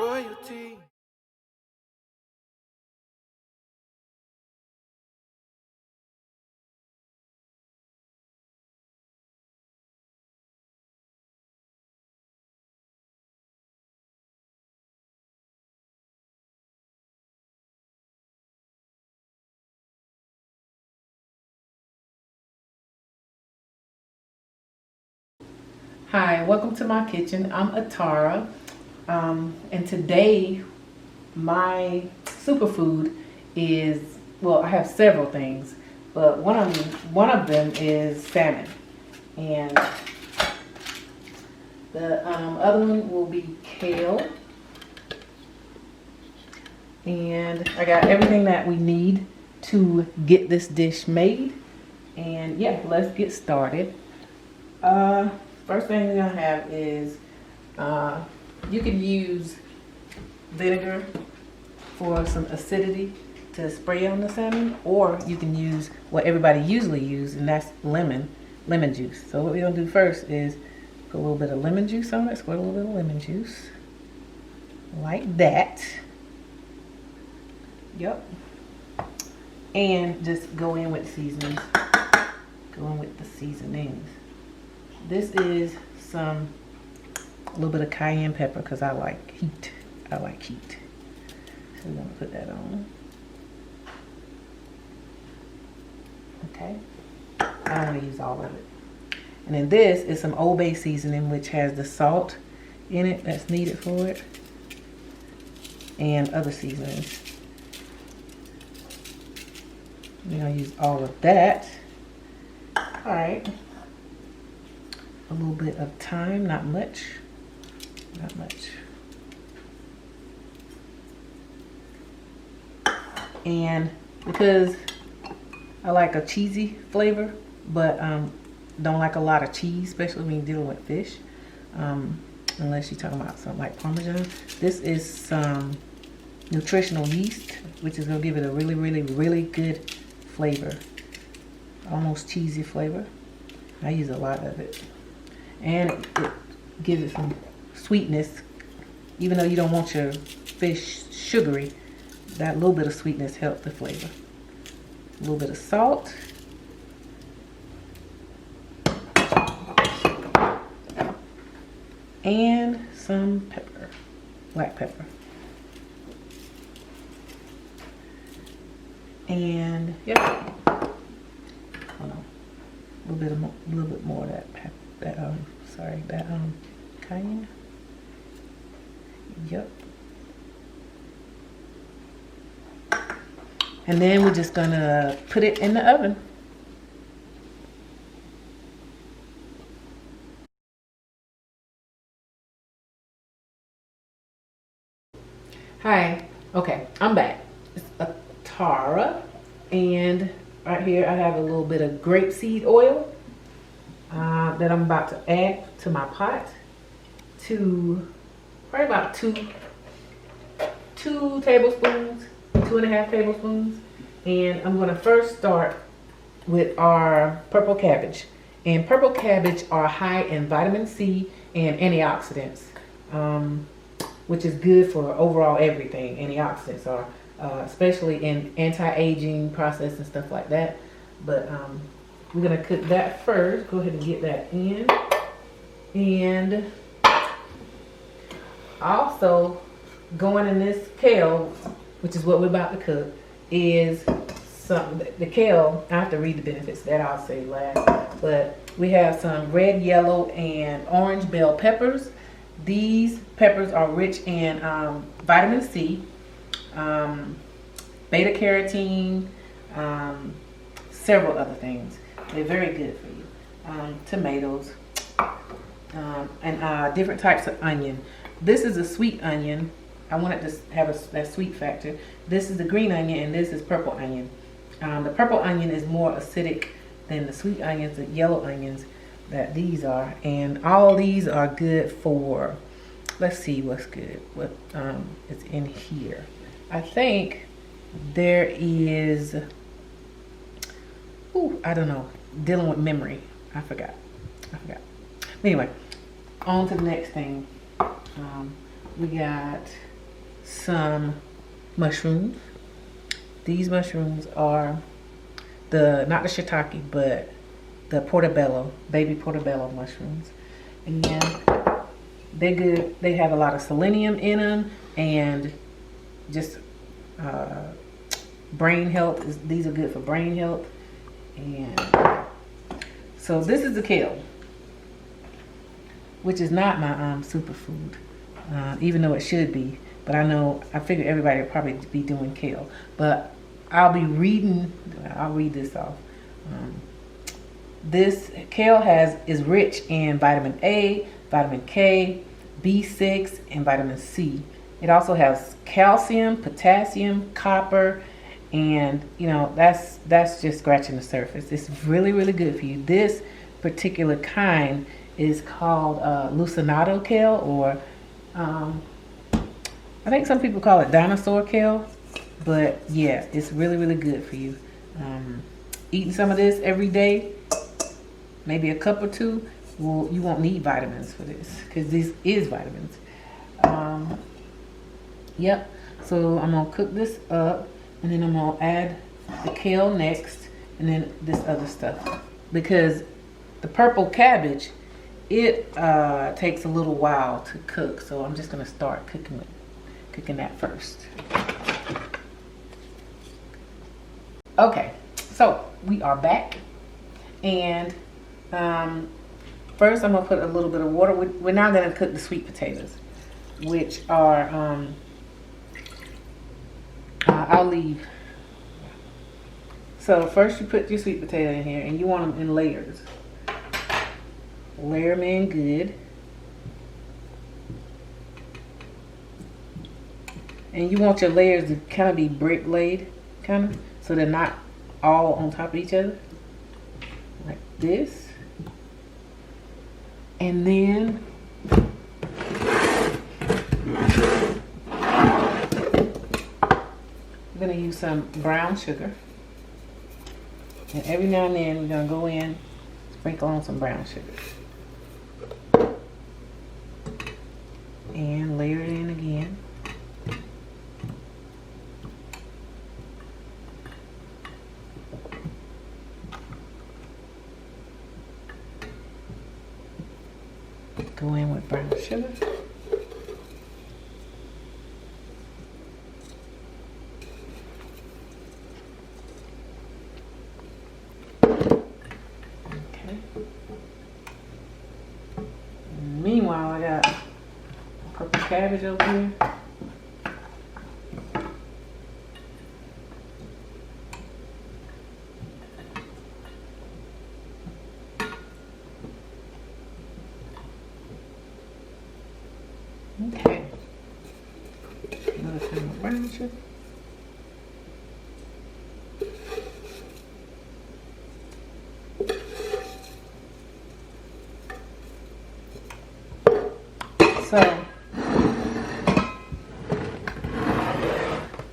royalty. Hi, welcome to my kitchen. I'm Atara, and today my superfood is, well, I have several things, but one of them is salmon, and the other one will be kale, and I got everything that we need to get this dish made. And yeah, let's get started. First thing we're gonna have is you can use vinegar for some acidity to spray on the salmon, or you can use what everybody usually uses, and that's lemon juice. So what we're gonna do first is put a little bit of lemon juice on it. Squirt a little bit of lemon juice like that. Yep. And just go in with seasonings. Go in with the seasonings. This is a little bit of cayenne pepper because I like heat. So we're gonna put that on. Okay. I don't want to use all of it. And then this is some Old Bay seasoning, which has the salt in it that's needed for it, and other seasonings. We're gonna use all of that. All right. A little bit of thyme, not much. And because I like a cheesy flavor, but don't like a lot of cheese, especially when you're dealing with fish, unless you're talking about something like Parmesan. This is some nutritional yeast, which is gonna give it a really, really, really good flavor. Almost cheesy flavor. I use a lot of it. And it gives it some sweetness. Even though you don't want your fish sugary, that little bit of sweetness helps the flavor. A little bit of salt. And some pepper, black pepper. And yeah, hold on, a little bit more of that pepper. That cayenne. Yep. And then we're just gonna put it in the oven. Hi. Okay, I'm back. It's Atara, and right here I have a little bit of grapeseed oil that I'm about to add to my pot, to probably about two tablespoons, 2.5 tablespoons. And I'm gonna first start with our purple cabbage. And purple cabbage are high in vitamin C and antioxidants, which is good for overall everything. Antioxidants are, especially in anti-aging process and stuff like that. But we're gonna cook that first. Go ahead and get that in. And also going in this kale, which is what we're about to cook, is the kale. I have to read the benefits, that I'll say last. But we have some red, yellow, and orange bell peppers. These peppers are rich in vitamin C, beta carotene, several other things. They're very good for you. Tomatoes, and different types of onion. This is a sweet onion. I want it to have that sweet factor. This is the green onion, and this is purple onion. The purple onion is more acidic than the sweet onions, the yellow onions that these are. And all these are good for, let's see what's good. What is in here. I think there is, I don't know, dealing with memory. I forgot. Anyway, on to the next thing. We got some mushrooms. These mushrooms are not the shiitake, but the portobello, baby portobello mushrooms. And they're good. They have a lot of selenium in them, and just brain health. These are good for brain health. And so this is the kale, which is not my superfood, even though it should be. But I figure everybody will probably be doing kale. But I'll read this off. This kale is rich in vitamin A, vitamin K, B6, and vitamin C. It also has calcium, potassium, copper, and that's just scratching the surface. It's really, really good for you. This particular kind is called Lucinado kale, or I think some people call it dinosaur kale. But yeah, it's really, really good for you. Eating some of this every day, maybe a cup or two, you won't need vitamins for this, because this is vitamins. Yep. So I'm gonna cook this up, and then I'm gonna add the kale next, and then this other stuff, because the purple cabbage, it takes a little while to cook. So I'm just gonna start cooking that first. Okay, so we are back, and first I'm gonna put a little bit of water. We're now gonna cook the sweet potatoes, which are I'll leave. So first you put your sweet potato in here, and you want them in layers. Layer them in good, and you want your layers to kind of be brick laid, kind of. So they're not all on top of each other, like this. And then we're gonna use some brown sugar. And every now and then we're gonna go in, sprinkle on some brown sugar. And layer it in again. Go in with brown sugar. Okay. Meanwhile, I got purple cabbage over here. Okay. Another time of brown sugar. So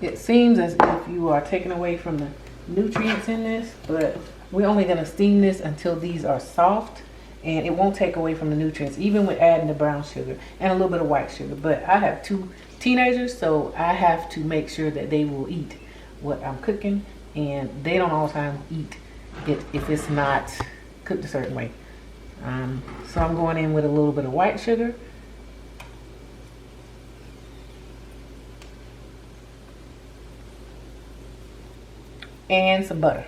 it seems as if you are taking away from the nutrients in this, but we're only going to steam this until these are soft. And it won't take away from the nutrients, even with adding the brown sugar and a little bit of white sugar. But I have 2 teenagers, so I have to make sure that they will eat what I'm cooking. And they don't all the time eat it if it's not cooked a certain way. So I'm going in with a little bit of white sugar. And some butter.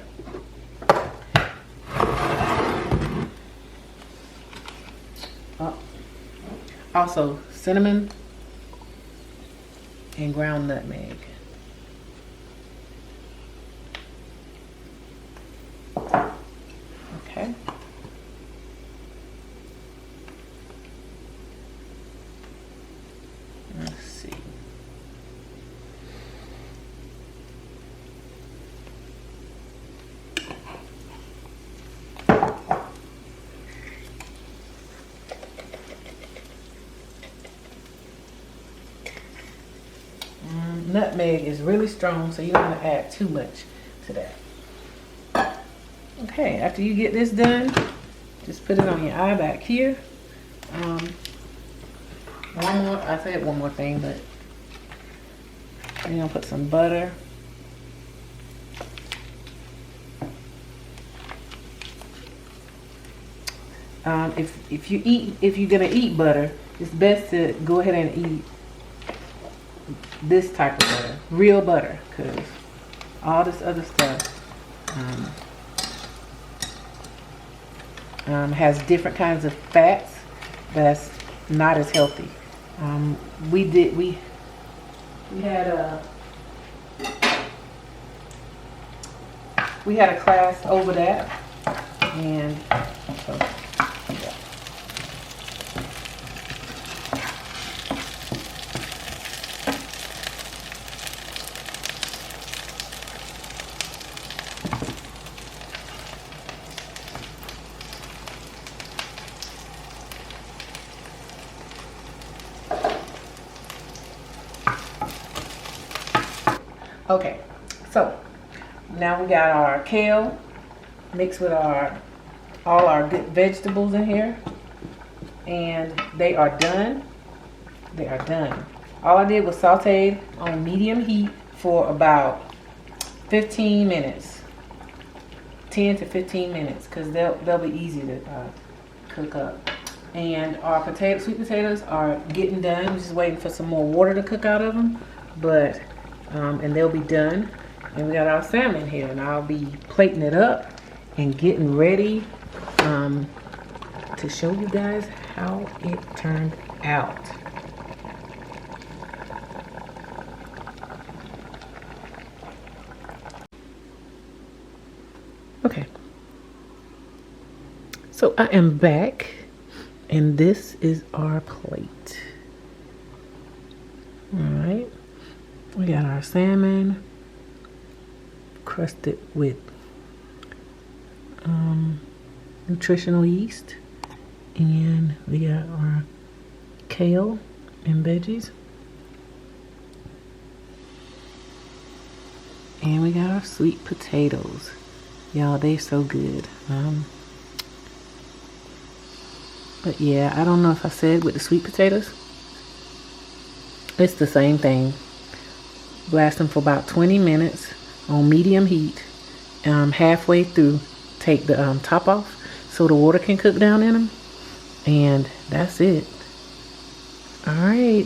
Also cinnamon and ground nutmeg. Okay. Let's see. Nutmeg is really strong, so you don't want to add too much to that. Okay, after you get this done, just put it on your eye back here. I said one more thing, but We're gonna put some butter. If you're gonna eat butter, it's best to go ahead and eat this type of butter, real butter, because all this other stuff has different kinds of fats that's not as healthy. We had a class over that, and so, yeah. Okay, so now we got our kale mixed with all our good vegetables in here, and they are done. They are done. All I did was saute on medium heat for about 15 minutes, 10 to 15 minutes, because they'll be easy to cook up. And our sweet potatoes are getting done. We're just waiting for some more water to cook out of them, but and they'll be done. And we got our salmon here, and I'll be plating it up and getting ready to show you guys how it turned out. Okay, so I am back, and this is our plate. All right, we got our salmon crusted with nutritional yeast, and we got our kale and veggies, and we got our sweet potatoes. Y'all, they're so good. But yeah, I don't know if I said with the sweet potatoes, it's the same thing. Blast them for about 20 minutes on medium heat. Halfway through, take the top off so the water can cook down in them, and that's it. All right.